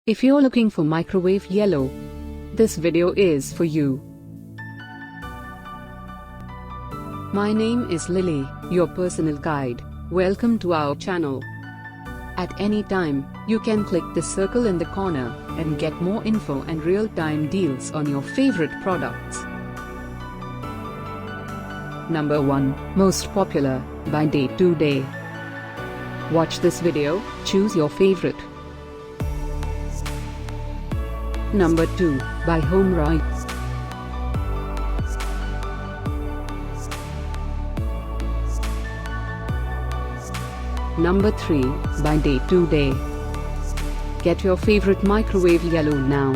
If you're looking for microwave yellow, this video is for you. My name is Lily, your personal guide. Welcome to our channel. At any time, you can click the circle in the corner and get more info and real-time deals on your favorite products. Number 1, Most Popular, by Day to Day. Watch this video, choose your favorite. Number 2, by HomeRite. Number 3, by Day to Day. Get your favorite microwave yellow now.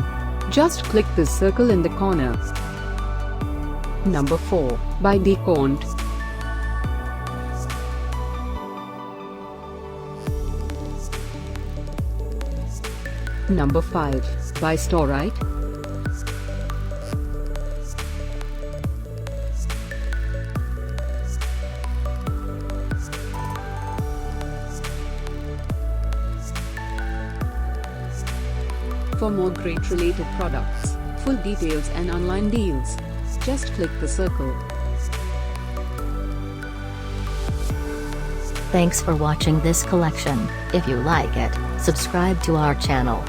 Just click the circle in the corner. Number 4, by Decont. Number 5, by StoreRite. For more great related products, full details and online deals, just click the circle. Thanks for watching this collection. If you like it, subscribe to our channel.